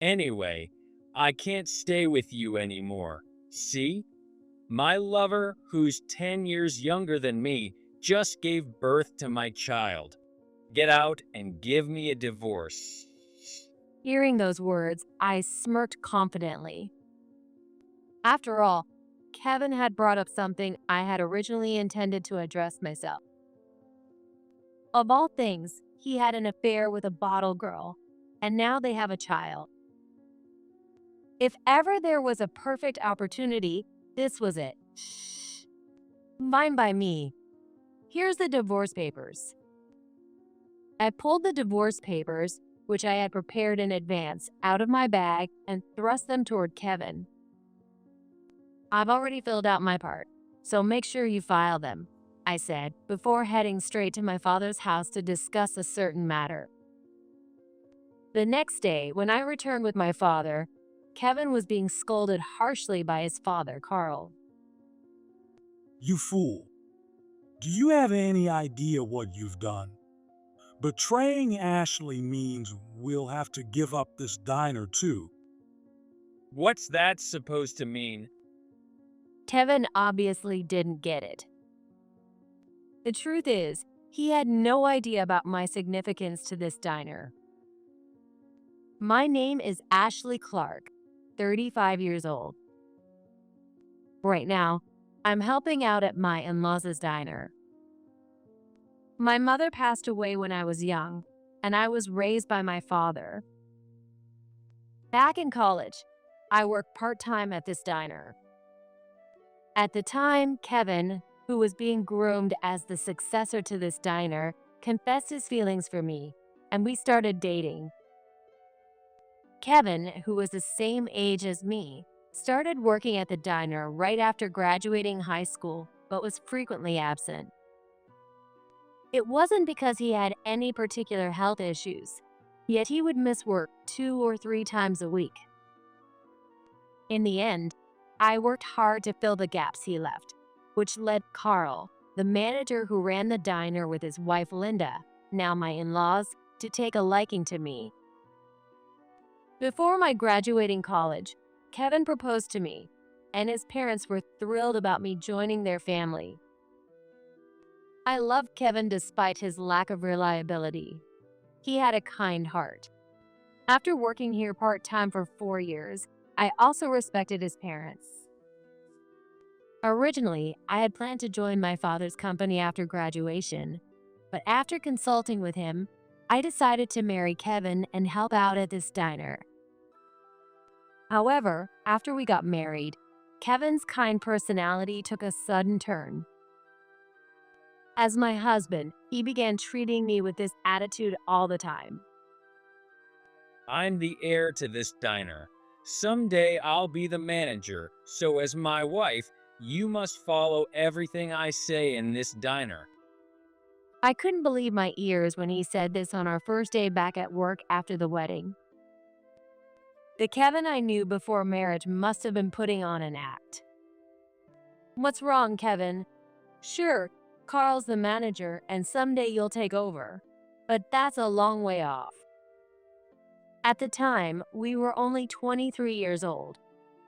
Anyway, I can't stay with you anymore. See? My lover, who's 10 years younger than me, just gave birth to my child. Get out and give me a divorce. Hearing those words, I smirked confidently. After all, Kevin had brought up something I had originally intended to address myself. Of all things, he had an affair with a bottle girl, and now they have a child. If ever there was a perfect opportunity, this was it. Shh. Fine by me. Here's the divorce papers. I pulled the divorce papers, which I had prepared in advance, out of my bag and thrust them toward Kevin. I've already filled out my part, so make sure you file them, I said, before heading straight to my father's house to discuss a certain matter. The next day, when I returned with my father, Kevin was being scolded harshly by his father, Carl. You fool. Do you have any idea what you've done? Betraying Ashley means we'll have to give up this diner too. What's that supposed to mean? Kevin obviously didn't get it. The truth is, he had no idea about my significance to this diner. My name is Ashley Clark, 35 years old. Right now, I'm helping out at my in-laws' diner. My mother passed away when I was young, and I was raised by my father. Back in college, I worked part-time at this diner. At the time, Kevin, who was being groomed as the successor to this diner, confessed his feelings for me, and we started dating. Kevin, who was the same age as me, started working at the diner right after graduating high school, but was frequently absent. It wasn't because he had any particular health issues, yet he would miss work 2 or 3 times a week. In the end, I worked hard to fill the gaps he left, which led Carl, the manager who ran the diner with his wife Linda, now my in-laws, to take a liking to me. Before my graduating college, Kevin proposed to me, and his parents were thrilled about me joining their family. I loved Kevin despite his lack of reliability. He had a kind heart. After working here part-time for 4 years, I also respected his parents. Originally, I had planned to join my father's company after graduation, but after consulting with him, I decided to marry Kevin and help out at this diner. However, after we got married, Kevin's kind personality took a sudden turn. As my husband, he began treating me with this attitude all the time. I'm the heir to this diner. Someday I'll be the manager, so as my wife, you must follow everything I say in this diner. I couldn't believe my ears when he said this on our first day back at work after the wedding. The Kevin I knew before marriage must have been putting on an act. What's wrong, Kevin? Sure, Carl's the manager and someday you'll take over, but that's a long way off. At the time, we were only 23 years old,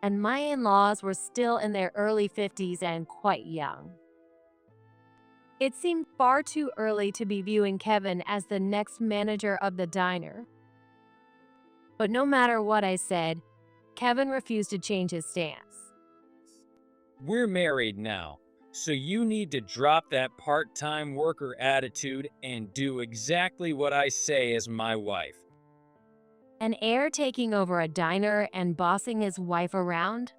and my in-laws were still in their early 50s and quite young. It seemed far too early to be viewing Kevin as the next manager of the diner. But no matter what I said, Kevin refused to change his stance. We're married now, so you need to drop that part-time worker attitude and do exactly what I say as my wife. An heir taking over a diner and bossing his wife around?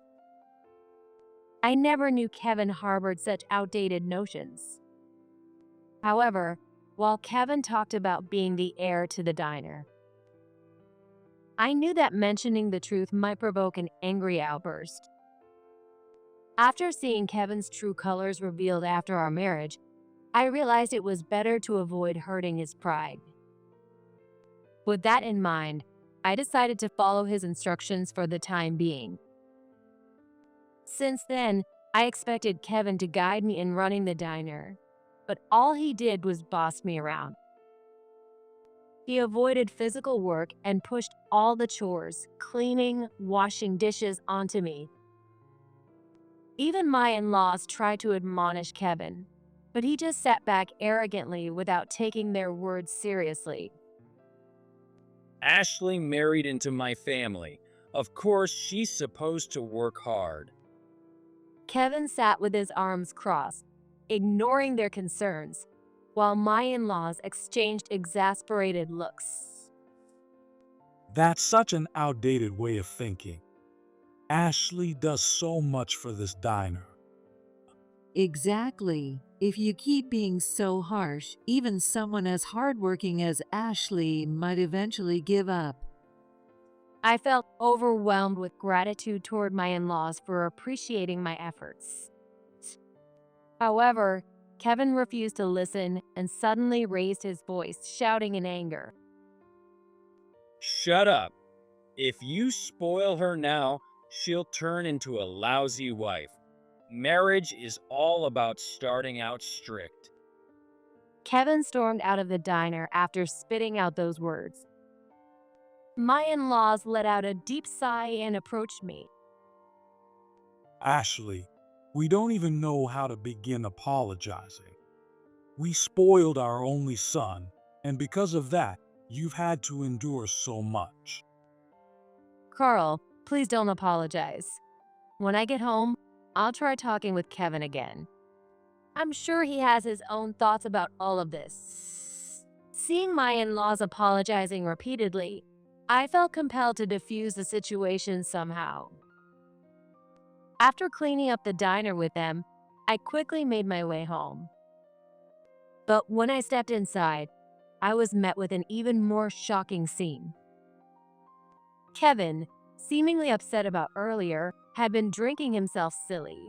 I never knew Kevin harbored such outdated notions. However, while Kevin talked about being the heir to the diner, I knew that mentioning the truth might provoke an angry outburst. After seeing Kevin's true colors revealed after our marriage, I realized it was better to avoid hurting his pride. With that in mind, I decided to follow his instructions for the time being. Since then, I expected Kevin to guide me in running the diner, but all he did was boss me around. He avoided physical work and pushed all the chores, cleaning, washing dishes, onto me. Even my in-laws tried to admonish Kevin, but he just sat back arrogantly without taking their words seriously. Ashley married into my family. Of course, she's supposed to work hard. Kevin sat with his arms crossed, ignoring their concerns, while my in-laws exchanged exasperated looks. That's such an outdated way of thinking. Ashley does so much for this diner. Exactly. If you keep being so harsh, even someone as hardworking as Ashley might eventually give up. I felt overwhelmed with gratitude toward my in-laws for appreciating my efforts. However, Kevin refused to listen and suddenly raised his voice, shouting in anger. Shut up. If you spoil her now, she'll turn into a lousy wife. Marriage is all about starting out strict. Kevin stormed out of the diner after spitting out those words. My in-laws let out a deep sigh and approached me. Ashley, we don't even know how to begin apologizing. We spoiled our only son, and because of that, you've had to endure so much. Carl, please don't apologize. When I get home, I'll try talking with Kevin again. I'm sure he has his own thoughts about all of this. Seeing my in-laws apologizing repeatedly, I felt compelled to diffuse the situation somehow. After cleaning up the diner with them, I quickly made my way home. But when I stepped inside, I was met with an even more shocking scene. Kevin, seemingly upset about earlier, had been drinking himself silly.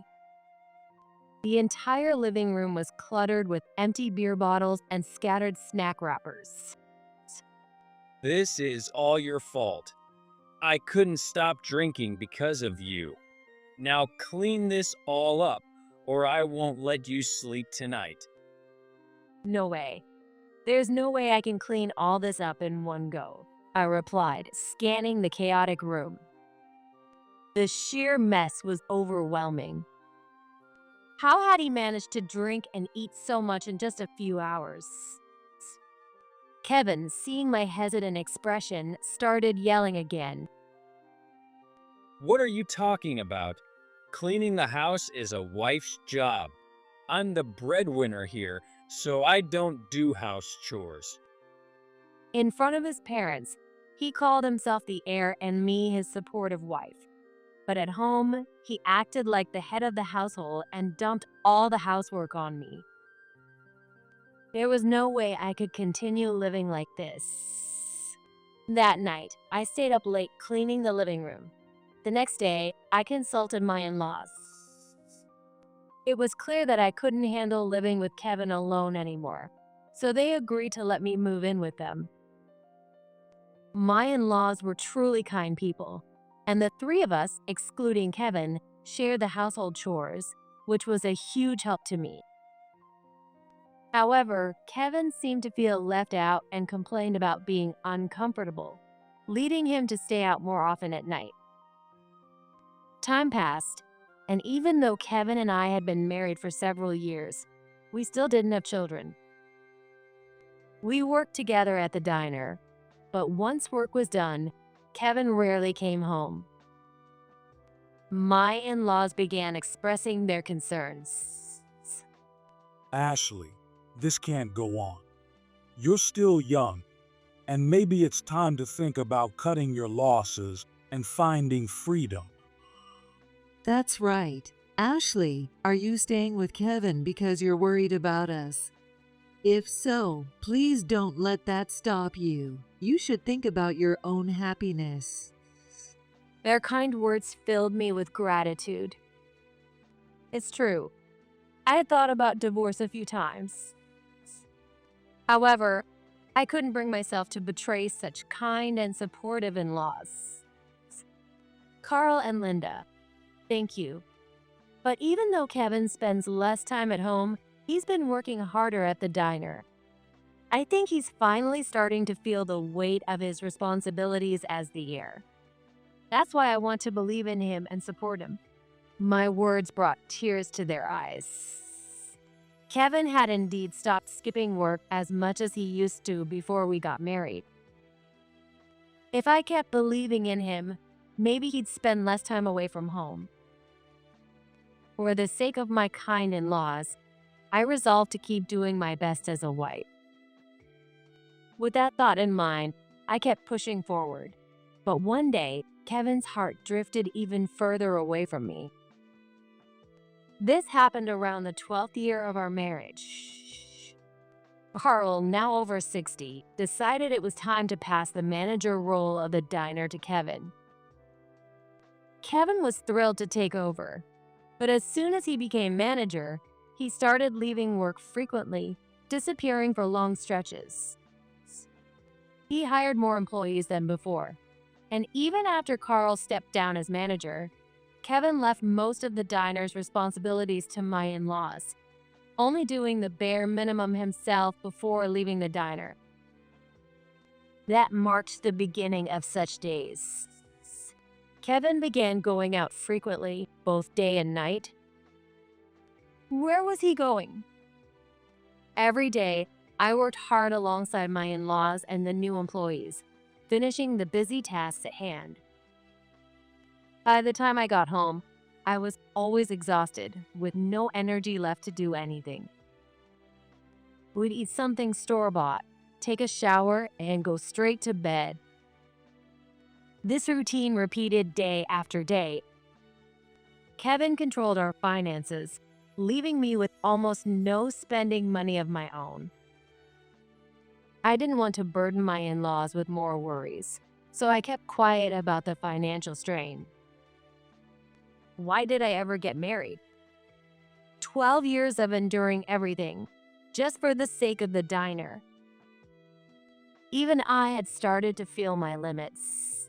The entire living room was cluttered with empty beer bottles and scattered snack wrappers. This is all your fault. I couldn't stop drinking because of you. Now clean this all up, or I won't let you sleep tonight. No way. There's no way I can clean all this up in one go, I replied, scanning the chaotic room. The sheer mess was overwhelming. How had he managed to drink and eat so much in just a few hours? Kevin, seeing my hesitant expression, started yelling again. What are you talking about? Cleaning the house is a wife's job. I'm the breadwinner here, so I don't do house chores. In front of his parents, he called himself the heir and me his supportive wife. But at home, he acted like the head of the household and dumped all the housework on me. There was no way I could continue living like this. That night, I stayed up late cleaning the living room. The next day, I consulted my in-laws. It was clear that I couldn't handle living with Kevin alone anymore, so they agreed to let me move in with them. My in-laws were truly kind people, and the three of us, excluding Kevin, shared the household chores, which was a huge help to me. However, Kevin seemed to feel left out and complained about being uncomfortable, leading him to stay out more often at night. Time passed, and even though Kevin and I had been married for several years, we still didn't have children. We worked together at the diner, but once work was done, Kevin rarely came home. My in-laws began expressing their concerns. Ashley, this can't go on. You're still young, and maybe it's time to think about cutting your losses and finding freedom. That's right. Ashley, are you staying with Kevin because you're worried about us? If so, please don't let that stop you. You should think about your own happiness. Their kind words filled me with gratitude. It's true. I had thought about divorce a few times. However, I couldn't bring myself to betray such kind and supportive in-laws. Carl and Linda, thank you. But even though Kevin spends less time at home, he's been working harder at the diner. I think he's finally starting to feel the weight of his responsibilities as the heir. That's why I want to believe in him and support him. My words brought tears to their eyes. Kevin had indeed stopped skipping work as much as he used to before we got married. If I kept believing in him, maybe he'd spend less time away from home. For the sake of my kind in-laws, I resolved to keep doing my best as a wife. With that thought in mind, I kept pushing forward. But one day, Kevin's heart drifted even further away from me. This happened around the 12th year of our marriage. Carl, now over 60, decided it was time to pass the manager role of the diner to Kevin. Kevin was thrilled to take over, but as soon as he became manager, he started leaving work frequently, disappearing for long stretches. He hired more employees than before, and even after Carl stepped down as manager, Kevin left most of the diner's responsibilities to my in-laws, only doing the bare minimum himself before leaving the diner. That marked the beginning of such days. Kevin began going out frequently, both day and night. Where was he going? Every day, I worked hard alongside my in-laws and the new employees, finishing the busy tasks at hand. By the time I got home, I was always exhausted, with no energy left to do anything. We'd eat something store-bought, take a shower, and go straight to bed. This routine repeated day after day. Kevin controlled our finances, leaving me with almost no spending money of my own. I didn't want to burden my in-laws with more worries, so I kept quiet about the financial strain. Why did I ever get married? 12 years of enduring everything, just for the sake of the diner. Even I had started to feel my limits.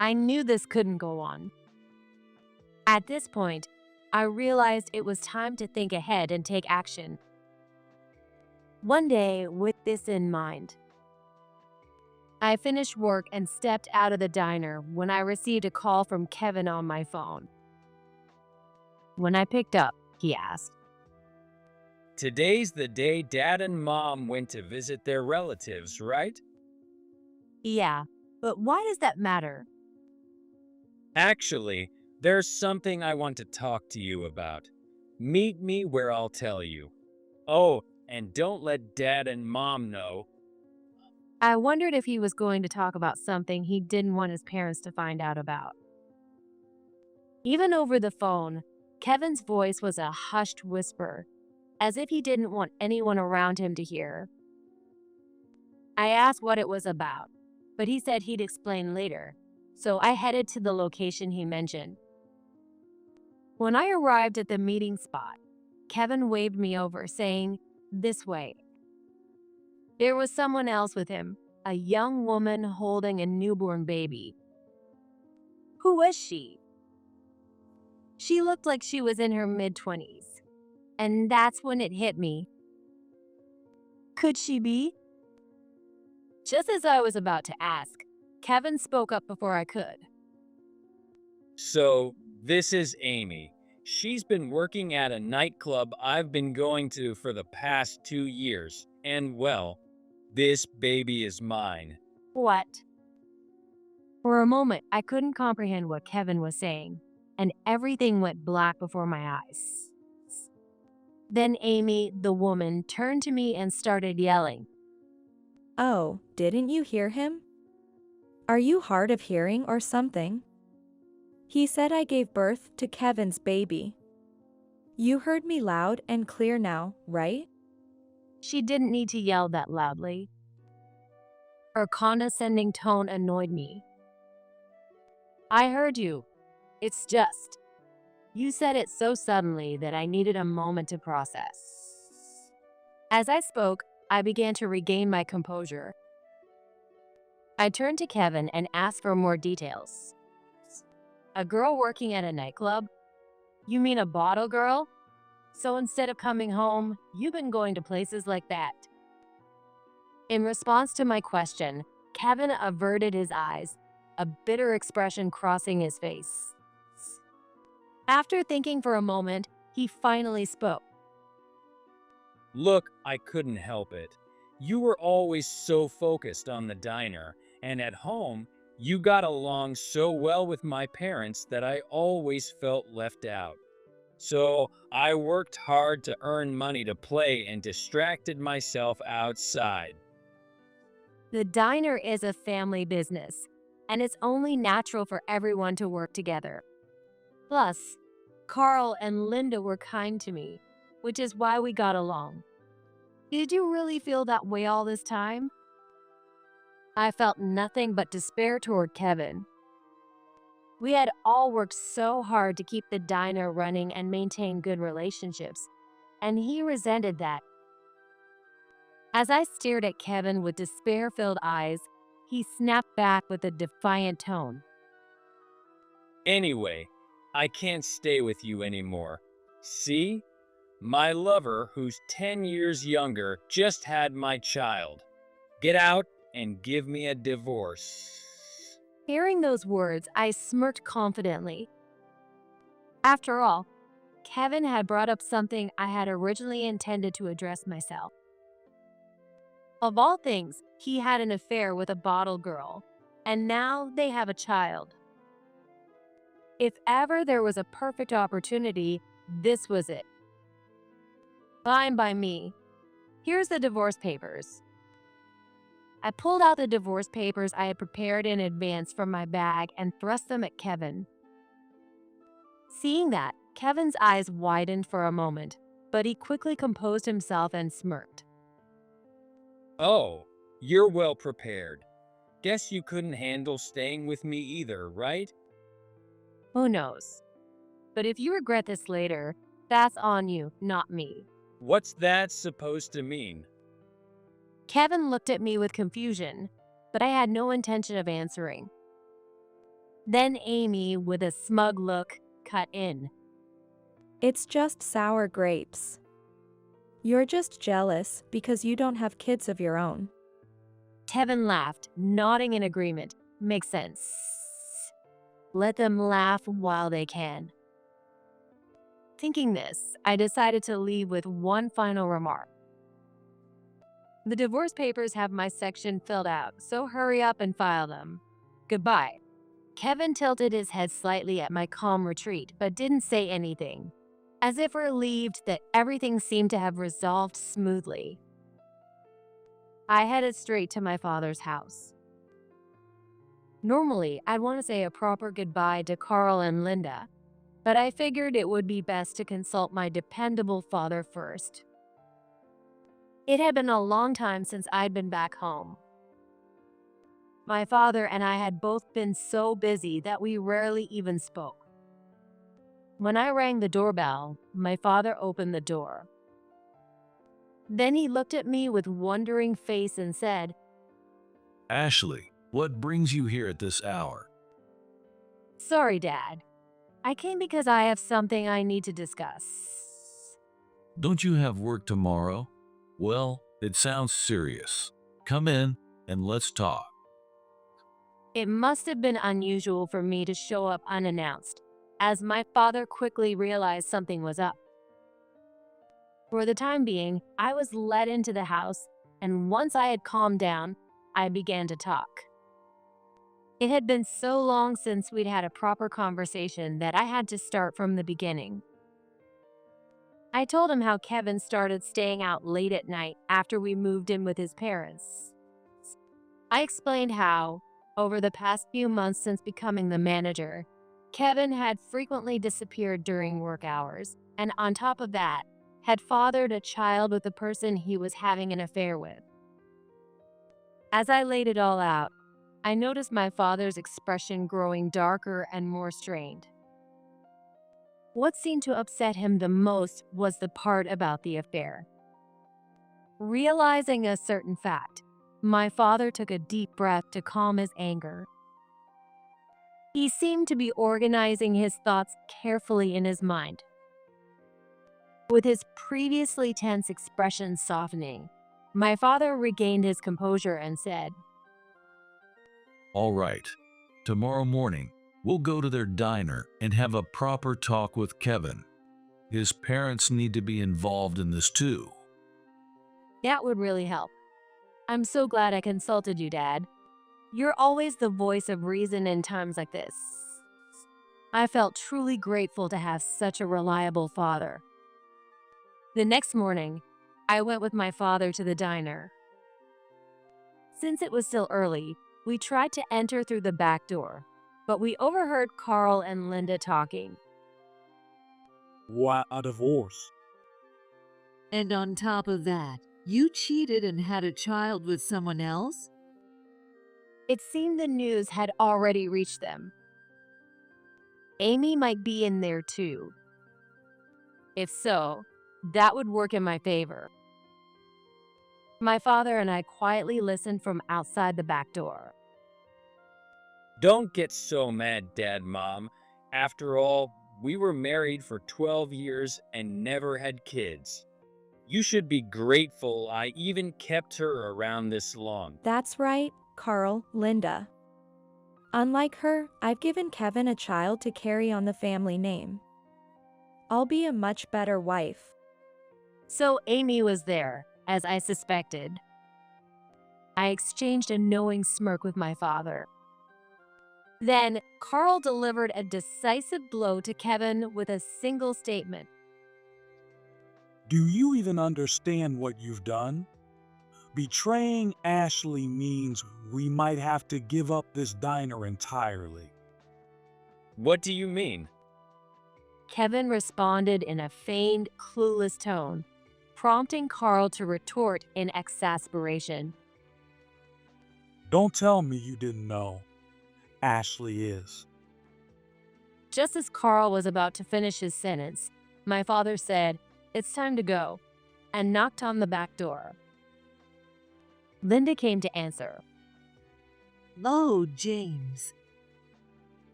I knew this couldn't go on. At this point, I realized it was time to think ahead and take action. One day, with this in mind, I finished work and stepped out of the diner when I received a call from Kevin on my phone. When I picked up, he asked, Today's the day Dad and Mom went to visit their relatives, right? "Yeah, but why does that matter?" Actually, there's something I want to talk to you about. Meet me where I'll tell you. Oh, and don't let Dad and Mom know. I wondered if he was going to talk about something he didn't want his parents to find out about. Even over the phone, Kevin's voice was a hushed whisper, as if he didn't want anyone around him to hear. I asked what it was about, but he said he'd explain later, so I headed to the location he mentioned. When I arrived at the meeting spot, Kevin waved me over, saying, "This way." There was someone else with him, a young woman holding a newborn baby. Who was she? She looked like she was in her mid-20s. And that's when it hit me. Could she be? Just as I was about to ask, Kevin spoke up before I could. So, this is Amy. She's been working at a nightclub I've been going to for the past 2 years. And well, this baby is mine. What? For a moment, I couldn't comprehend what Kevin was saying, and everything went black before my eyes. Then Amy, the woman, turned to me and started yelling. "Oh, didn't you hear him? Are you hard of hearing or something? He said I gave birth to Kevin's baby. You heard me loud and clear now, right?" She didn't need to yell that loudly. Her condescending tone annoyed me. "I heard you. It's just, you said it so suddenly that I needed a moment to process." As I spoke, I began to regain my composure. I turned to Kevin and asked for more details. "A girl working at a nightclub? You mean a bottle girl? So instead of coming home, you've been going to places like that?" In response to my question, Kevin averted his eyes, a bitter expression crossing his face. After thinking for a moment, he finally spoke. Look, I couldn't help it. You were always so focused on the diner, and at home, you got along so well with my parents that I always felt left out. So I worked hard to earn money to play and distracted myself outside. The diner is a family business, and it's only natural for everyone to work together. Plus, Carl and Linda were kind to me, which is why we got along. Did you really feel that way all this time? I felt nothing but despair toward Kevin. We had all worked so hard to keep the diner running and maintain good relationships, and he resented that. As I stared at Kevin with despair-filled eyes, he snapped back with a defiant tone. Anyway, I can't stay with you anymore. See? My lover, who's 10 years younger, just had my child. Get out and give me a divorce. Hearing those words, I smirked confidently. After all, Kevin had brought up something I had originally intended to address myself. Of all things, he had an affair with a bottle girl, and now they have a child. If ever there was a perfect opportunity, this was it. Fine by me. Here's the divorce papers. I pulled out the divorce papers I had prepared in advance from my bag and thrust them at Kevin. Seeing that, Kevin's eyes widened for a moment, but he quickly composed himself and smirked. Oh, you're well prepared. Guess you couldn't handle staying with me either, right? Who knows? But if you regret this later, that's on you, not me. What's that supposed to mean? Kevin looked at me with confusion, but I had no intention of answering. Then Amy, with a smug look, cut in. It's just sour grapes. You're just jealous because you don't have kids of your own. Kevin laughed, nodding in agreement. Makes sense. Let them laugh while they can. Thinking this, I decided to leave with one final remark. The divorce papers have my section filled out, so hurry up and file them. Goodbye. Kevin tilted his head slightly at my calm retreat, but didn't say anything, as if relieved that everything seemed to have resolved smoothly. I headed straight to my father's house. Normally, I'd want to say a proper goodbye to Carl and Linda, but I figured it would be best to consult my dependable father first. It had been a long time since I'd been back home. My father and I had both been so busy that we rarely even spoke. When I rang the doorbell, my father opened the door. Then he looked at me with wondering face and said, Ashley, what brings you here at this hour? "Sorry, Dad. I came because I have something I need to discuss." Don't you have work tomorrow? Well, it sounds serious. Come in and let's talk. It must have been unusual for me to show up unannounced, as my father quickly realized something was up. For the time being, I was led into the house, and once I had calmed down, I began to talk. It had been so long since we'd had a proper conversation that I had to start from the beginning. I told him how Kevin started staying out late at night after we moved in with his parents. I explained how, over the past few months since becoming the manager, Kevin had frequently disappeared during work hours, and on top of that, had fathered a child with the person he was having an affair with. As I laid it all out, I noticed my father's expression growing darker and more strained. What seemed to upset him the most was the part about the affair. Realizing a certain fact, my father took a deep breath to calm his anger. He seemed to be organizing his thoughts carefully in his mind. With his previously tense expression softening, My father regained his composure and said, All right. Tomorrow morning, we'll go to their diner and have a proper talk with Kevin. His parents need to be involved in this too. "That would really help. I'm so glad I consulted you, Dad. You're always the voice of reason in times like this." I felt truly grateful to have such a reliable father. The next morning, I went with my father to the diner. Since it was still early, we tried to enter through the back door, but we overheard Carl and Linda talking. What a divorce. And on top of that, you cheated and had a child with someone else? It seemed the news had already reached them. Amy might be in there too. If so, that would work in my favor. My father and I quietly listened from outside the back door. Don't get so mad, Dad, Mom. After all, we were married for 12 years and never had kids. You should be grateful I even kept her around this long. That's right, Carl, Linda. Unlike her, I've given Kevin a child to carry on the family name. I'll be a much better wife. So Amy was there, as I suspected. I exchanged a knowing smirk with my father. Then, Carl delivered a decisive blow to Kevin with a single statement. Do you even understand what you've done? Betraying Ashley means we might have to give up this diner entirely. What do you mean? Kevin responded in a feigned, clueless tone, prompting Carl to retort in exasperation. Don't tell me you didn't know. Ashley is. Just as Carl was about to finish his sentence, my father said, "It's time to go," and knocked on the back door. Linda came to answer. Oh, James.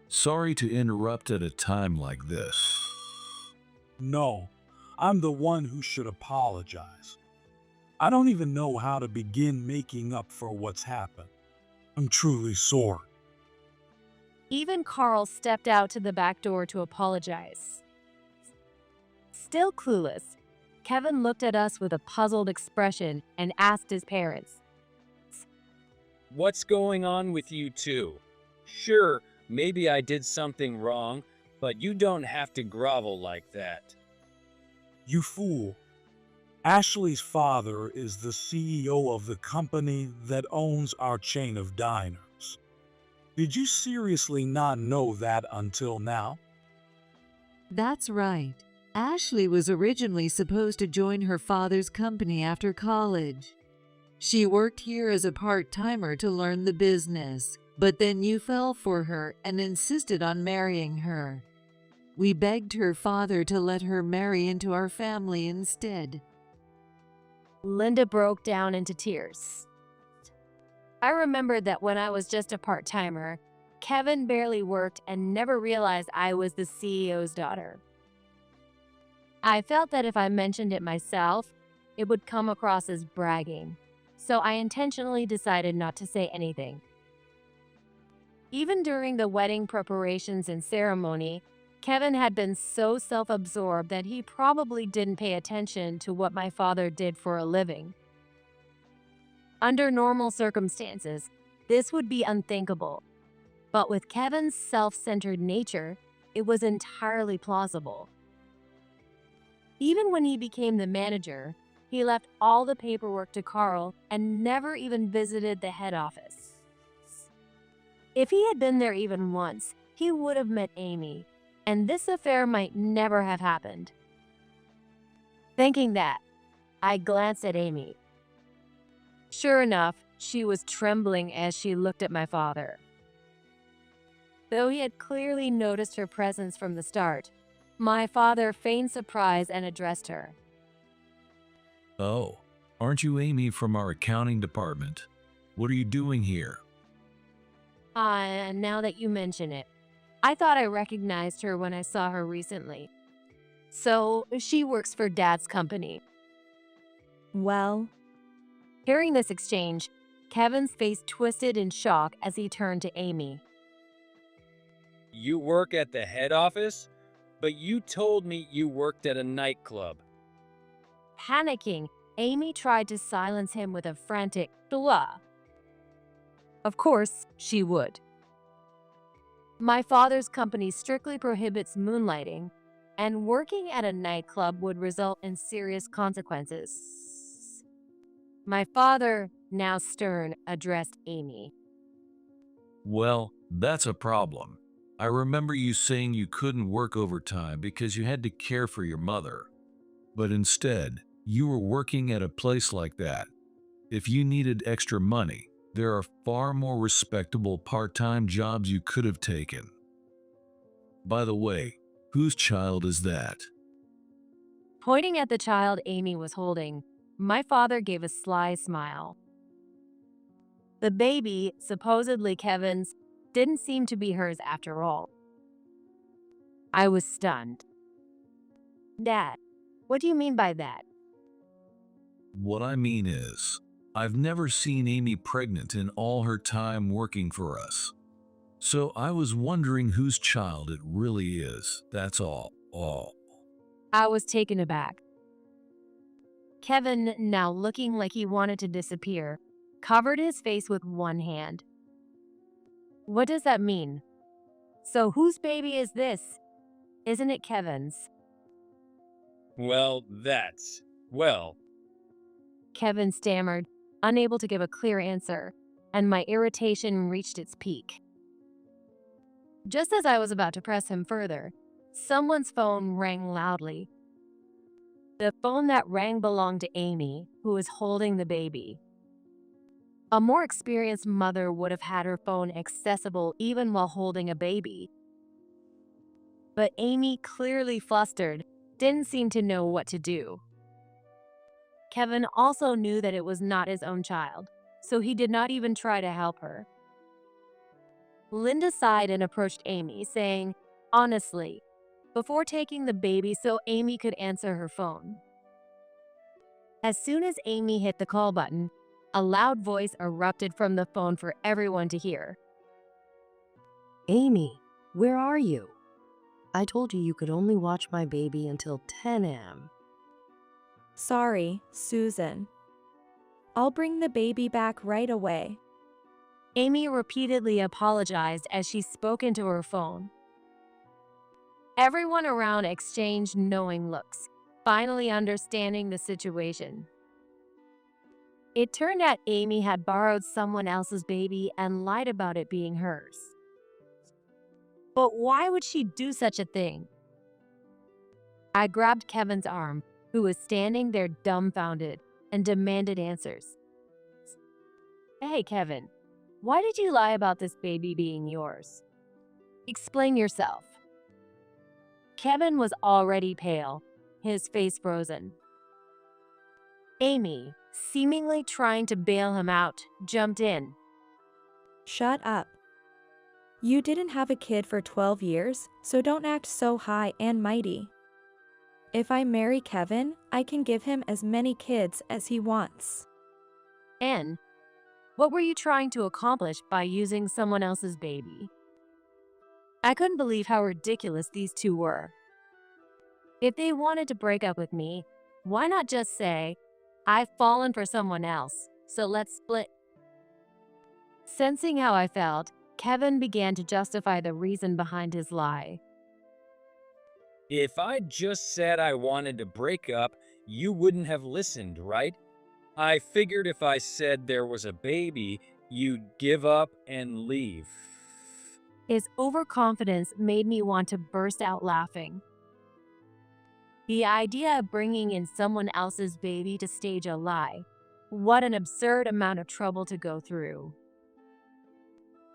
Sorry to interrupt at a time like this. No, I'm the one who should apologize. I don't even know how to begin making up for what's happened. I'm truly sorry. Even Carl stepped out to the back door to apologize. Still clueless, Kevin looked at us with a puzzled expression and asked his parents. What's going on with you two? Sure, maybe I did something wrong, but you don't have to grovel like that. You fool. Ashley's father is the CEO of the company that owns our chain of diners. Did you seriously not know that until now? That's right. Ashley was originally supposed to join her father's company after college. She worked here as a part-timer to learn the business, but then you fell for her and insisted on marrying her. We begged her father to let her marry into our family instead. Linda broke down into tears. I remembered that when I was just a part-timer, Kevin barely worked and never realized I was the CEO's daughter. I felt that if I mentioned it myself, it would come across as bragging, so I intentionally decided not to say anything. Even during the wedding preparations and ceremony, Kevin had been so self-absorbed that he probably didn't pay attention to what my father did for a living. Under normal circumstances, this would be unthinkable, but with Kevin's self-centered nature, it was entirely plausible. Even when he became the manager, he left all the paperwork to Carl and never even visited the head office. If he had been there even once, he would have met Amy, and this affair might never have happened. Thinking that, I glanced at Amy. Sure enough, she was trembling as she looked at my father. Though he had clearly noticed her presence from the start, my father feigned surprise and addressed her. Oh, aren't you Amy from our accounting department? What are you doing here? Now that you mention it, I thought I recognized her when I saw her recently. So, she works for Dad's company. Well, Hearing this exchange, Kevin's face twisted in shock as he turned to Amy. You work at the head office? But you told me you worked at a nightclub. Panicking, Amy tried to silence him with a frantic blah. Of course, she would. My father's company strictly prohibits moonlighting, and working at a nightclub would result in serious consequences. My father, now stern, addressed Amy. Well, that's a problem. I remember you saying you couldn't work overtime because you had to care for your mother. But instead, you were working at a place like that. If you needed extra money, there are far more respectable part-time jobs you could have taken. By the way, whose child is that? Pointing at the child Amy was holding, my father gave a sly smile. The baby, supposedly Kevin's, didn't seem to be hers after all. I was stunned. Dad, what do you mean by that? What I mean is, I've never seen Amy pregnant in all her time working for us. So I was wondering whose child it really is, that's all. I was taken aback. Kevin, now looking like he wanted to disappear, covered his face with one hand. What does that mean? So whose baby is this? Isn't it Kevin's? Well, Kevin stammered, unable to give a clear answer, and my irritation reached its peak. Just as I was about to press him further, someone's phone rang loudly. The phone that rang belonged to Amy, who was holding the baby. A more experienced mother would have had her phone accessible even while holding a baby. But Amy, clearly flustered, didn't seem to know what to do. Kevin also knew that it was not his own child, so he did not even try to help her. Linda sighed and approached Amy, saying, honestly, before taking the baby so Amy could answer her phone. As soon as Amy hit the call button, a loud voice erupted from the phone for everyone to hear. Amy, where are you? I told you could only watch my baby until 10 a.m. Sorry, Susan. I'll bring the baby back right away. Amy repeatedly apologized as she spoke into her phone. Everyone around exchanged knowing looks, finally understanding the situation. It turned out Amy had borrowed someone else's baby and lied about it being hers. But why would she do such a thing? I grabbed Kevin's arm, who was standing there dumbfounded, and demanded answers. Hey, Kevin, why did you lie about this baby being yours? Explain yourself. Kevin was already pale, his face frozen. Amy, seemingly trying to bail him out, jumped in. Shut up. You didn't have a kid for 12 years, so don't act so high and mighty. If I marry Kevin, I can give him as many kids as he wants. And what were you trying to accomplish by using someone else's baby? I couldn't believe how ridiculous these two were. If they wanted to break up with me, why not just say, I've fallen for someone else, so let's split? Sensing how I felt, Kevin began to justify the reason behind his lie. If I just said I wanted to break up, you wouldn't have listened, right? I figured if I said there was a baby, you'd give up and leave. His overconfidence made me want to burst out laughing. The idea of bringing in someone else's baby to stage a lie. What an absurd amount of trouble to go through.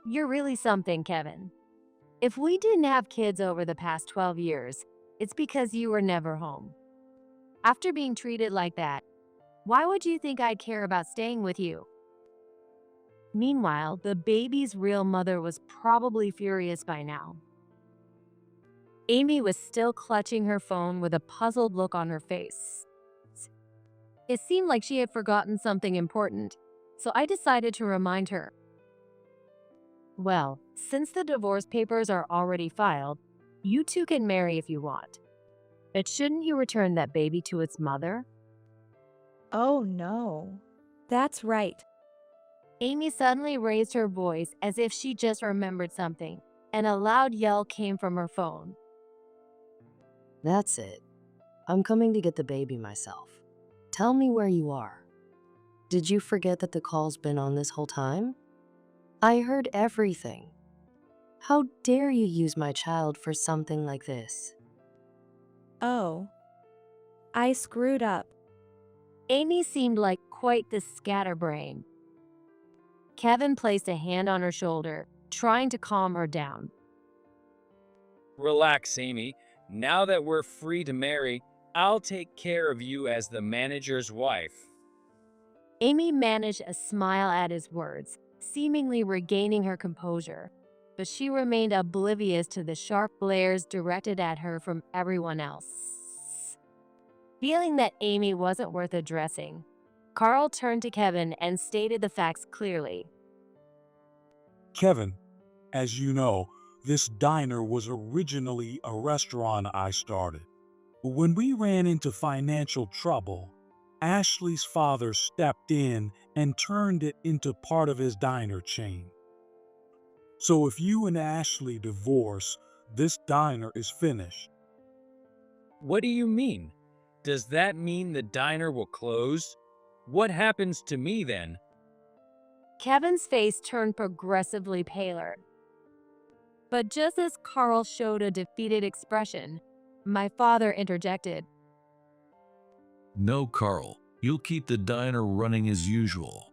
You're really something, Kevin. If we didn't have kids over the past 12 years, it's because you were never home. After being treated like that, why would you think I'd care about staying with you? Meanwhile, the baby's real mother was probably furious by now. Amy was still clutching her phone with a puzzled look on her face. It seemed like she had forgotten something important, so I decided to remind her. Well, since the divorce papers are already filed, you two can marry if you want. But shouldn't you return that baby to its mother? Oh no. That's right. Amy suddenly raised her voice as if she just remembered something, and a loud yell came from her phone. That's it. I'm coming to get the baby myself. Tell me where you are. Did you forget that the call's been on this whole time? I heard everything. How dare you use my child for something like this? Oh. I screwed up. Amy seemed like quite the scatterbrain. Kevin placed a hand on her shoulder, trying to calm her down. Relax, Amy. Now that we're free to marry, I'll take care of you as the manager's wife. Amy managed a smile at his words, seemingly regaining her composure, but she remained oblivious to the sharp glares directed at her from everyone else. Feeling that Amy wasn't worth addressing, Carl turned to Kevin and stated the facts clearly. Kevin, as you know, this diner was originally a restaurant I started. When we ran into financial trouble, Ashley's father stepped in and turned it into part of his diner chain. So if you and Ashley divorce, this diner is finished. What do you mean? Does that mean the diner will close? What happens to me then? Kevin's face turned progressively paler. But just as Carl showed a defeated expression, my father interjected. No, Carl. You'll keep the diner running as usual.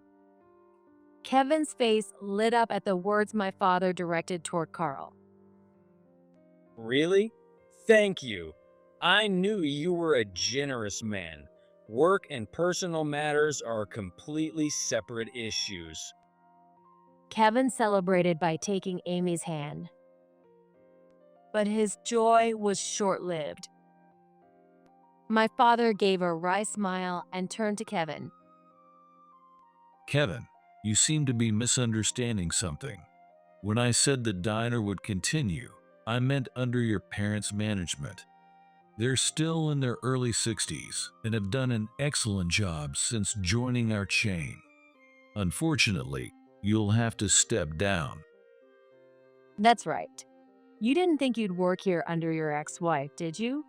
Kevin's face lit up at the words my father directed toward Carl. Really? Thank you. I knew you were a generous man. Work and personal matters are completely separate issues. Kevin celebrated by taking Amy's hand. But his joy was short-lived. My father gave a wry smile and turned to Kevin. Kevin, you seem to be misunderstanding something. When I said the diner would continue, I meant under your parents' management. They're still in their early 60s and have done an excellent job since joining our chain. Unfortunately, you'll have to step down. That's right. You didn't think you'd work here under your ex-wife, did you?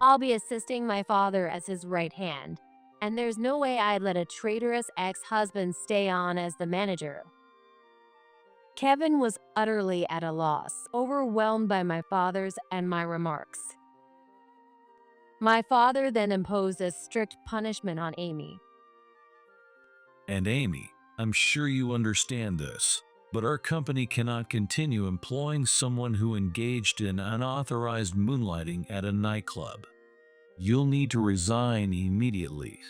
I'll be assisting my father as his right hand, and there's no way I'd let a traitorous ex-husband stay on as the manager. Kevin was utterly at a loss, overwhelmed by my father's and my remarks. My father then imposed a strict punishment on Amy. And Amy, I'm sure you understand this, but our company cannot continue employing someone who engaged in unauthorized moonlighting at a nightclub. You'll need to resign immediately.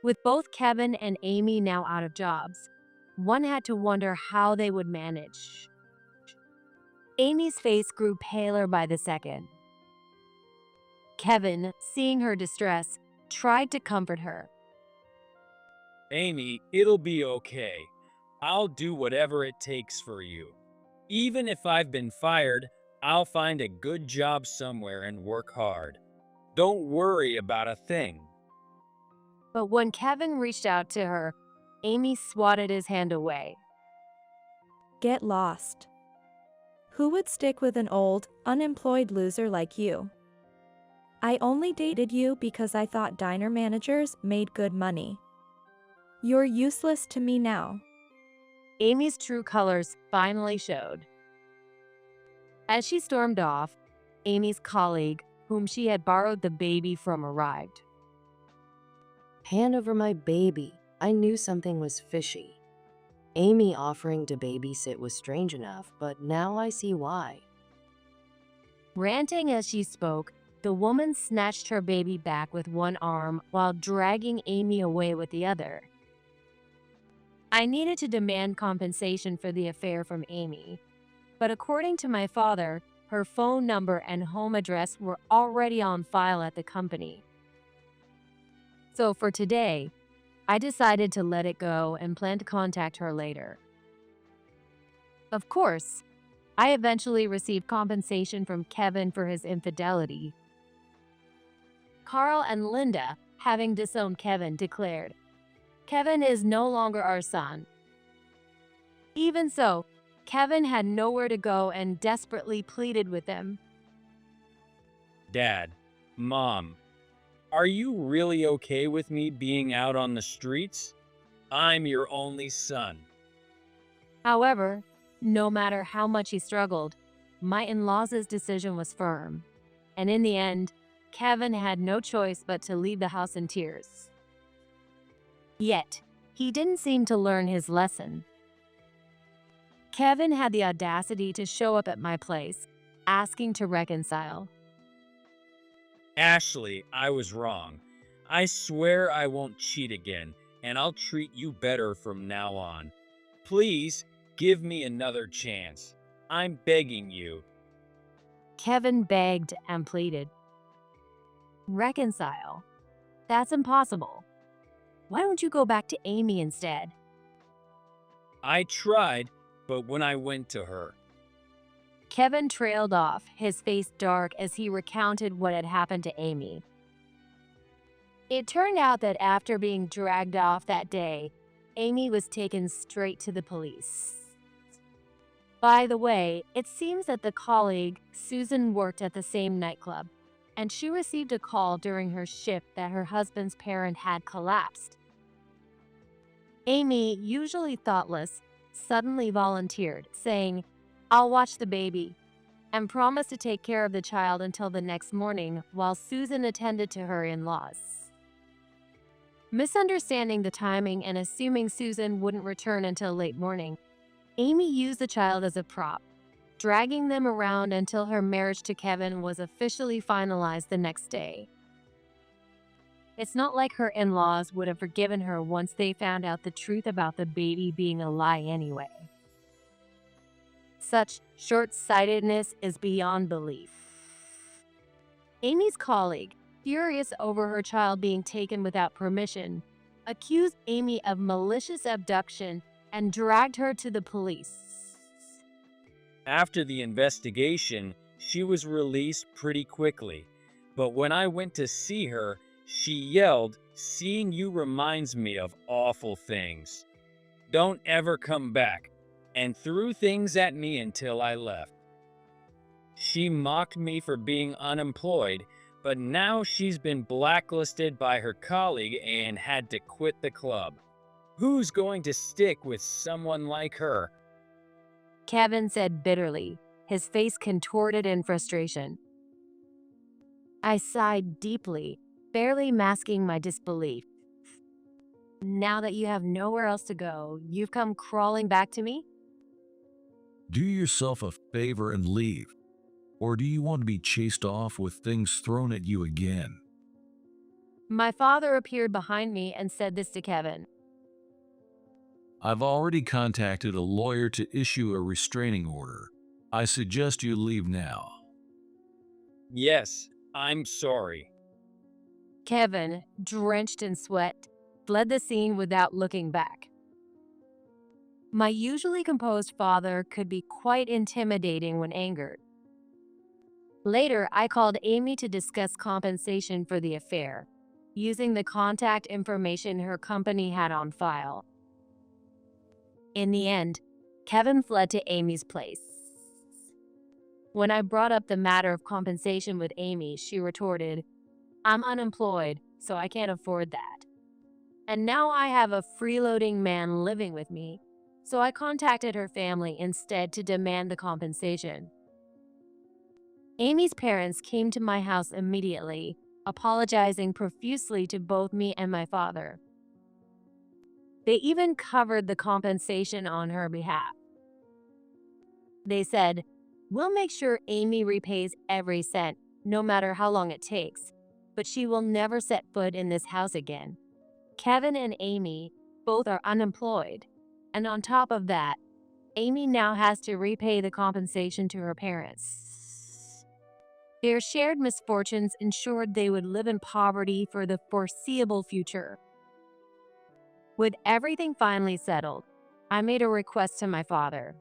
With both Kevin and Amy now out of jobs, one had to wonder how they would manage. Amy's face grew paler by the second. Kevin, seeing her distress, tried to comfort her. Amy, it'll be okay. I'll do whatever it takes for you. Even if I've been fired, I'll find a good job somewhere and work hard. Don't worry about a thing. But when Kevin reached out to her, Amy swatted his hand away. Get lost. Who would stick with an old, unemployed loser like you? I only dated you because I thought diner managers made good money. You're useless to me now. Amy's true colors finally showed. As she stormed off, Amy's colleague, whom she had borrowed the baby from, arrived. Hand over my baby. I knew something was fishy. Amy offering to babysit was strange enough, but now I see why. Ranting as she spoke, the woman snatched her baby back with one arm while dragging Amy away with the other. I needed to demand compensation for the affair from Amy, but according to my father, her phone number and home address were already on file at the company. So for today, I decided to let it go and plan to contact her later. Of course, I eventually received compensation from Kevin for his infidelity. Carl and Linda, having disowned Kevin, declared, "Kevin is no longer our son." Even so, Kevin had nowhere to go and desperately pleaded with them. Dad, Mom, are you really okay with me being out on the streets? I'm your only son. However, no matter how much he struggled, my in-laws' decision was firm. And in the end, Kevin had no choice but to leave the house in tears. Yet, he didn't seem to learn his lesson. Kevin had the audacity to show up at my place, asking to reconcile. Ashley, I was wrong. I swear I won't cheat again, and I'll treat you better from now on. Please, give me another chance. I'm begging you. Kevin begged and pleaded. Reconcile? That's impossible. Why don't you go back to Amy instead? I tried, but when I went to her, Kevin trailed off, his face dark as he recounted what had happened to Amy. It turned out that after being dragged off that day, Amy was taken straight to the police. By the way, it seems that the colleague, Susan, worked at the same nightclub, and she received a call during her shift that her husband's parent had collapsed. Amy, usually thoughtless, suddenly volunteered, saying, "I'll watch the baby," and promised to take care of the child until the next morning while Susan attended to her in-laws. Misunderstanding the timing and assuming Susan wouldn't return until late morning, Amy used the child as a prop, dragging them around until her marriage to Kevin was officially finalized the next day. It's not like her in-laws would have forgiven her once they found out the truth about the baby being a lie anyway. Such short-sightedness is beyond belief. Amy's colleague, furious over her child being taken without permission, accused Amy of malicious abduction and dragged her to the police. after the investigation, she was released pretty quickly. But when I went to see her, she yelled, "Seeing you reminds me of awful things. Don't ever come back," and threw things at me until I left. She mocked me for being unemployed, but now she's been blacklisted by her colleague and had to quit the club. Who's going to stick with someone like her? Kevin said bitterly, his face contorted in frustration. I sighed deeply, barely masking my disbelief. Now that you have nowhere else to go, you've come crawling back to me? Do yourself a favor and leave. Or do you want to be chased off with things thrown at you again? My father appeared behind me and said this to Kevin. I've already contacted a lawyer to issue a restraining order. I suggest you leave now. Yes, I'm sorry. Kevin, drenched in sweat, fled the scene without looking back. My usually composed father could be quite intimidating when angered. Later, I called Amy to discuss compensation for the affair, using the contact information her company had on file. In the end, Kevin fled to Amy's place. When I brought up the matter of compensation with Amy, she retorted, "I'm unemployed, so I can't afford that. And now I have a freeloading man living with me," so I contacted her family instead to demand the compensation. Amy's parents came to my house immediately, apologizing profusely to both me and my father. They even covered the compensation on her behalf. They said, "We'll make sure Amy repays every cent, no matter how long it takes, but she will never set foot in this house again. Kevin and Amy both are unemployed, and on top of that, Amy now has to repay the compensation to her parents." Their shared misfortunes ensured they would live in poverty for the foreseeable future. With everything finally settled, I made a request to my father.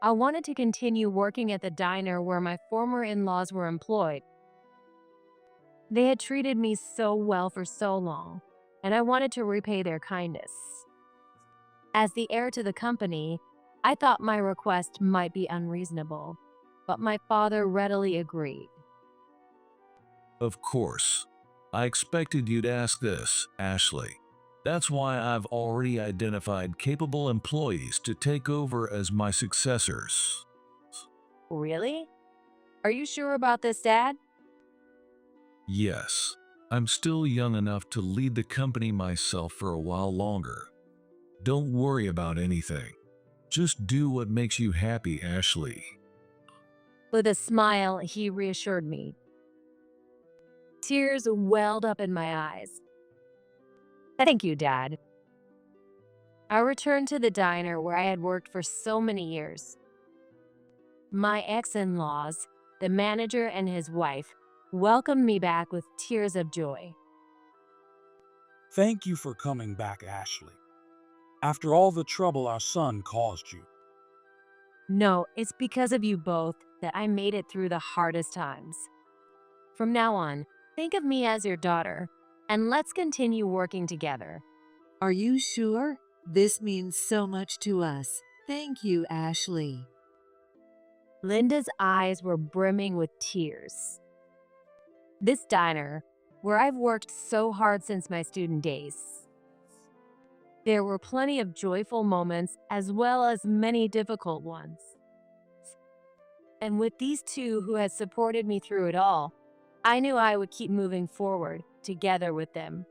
I wanted to continue working at the diner where my former in-laws were employed. They had treated me so well for so long, and I wanted to repay their kindness. As the heir to the company, I thought my request might be unreasonable, but my father readily agreed. Of course. I expected you'd ask this, Ashley. That's why I've already identified capable employees to take over as my successors. Really? Are you sure about this, Dad? Yes, I'm still young enough to lead the company myself for a while longer. Don't worry about anything. Just do what makes you happy, Ashley. With a smile, he reassured me. Tears welled up in my eyes. Thank you, Dad. I returned to the diner where I had worked for so many years. My ex-in-laws, the manager and his wife, welcomed me back with tears of joy. Thank you for coming back, Ashley. After all the trouble our son caused you. No, it's because of you both that I made it through the hardest times. From now on, think of me as your daughter, and let's continue working together. Are you sure? This means so much to us. Thank you, Ashley. Linda's eyes were brimming with tears. This diner, where I've worked so hard since my student days. There were plenty of joyful moments as well as many difficult ones. And with these two who had supported me through it all, I knew I would keep moving forward together with them.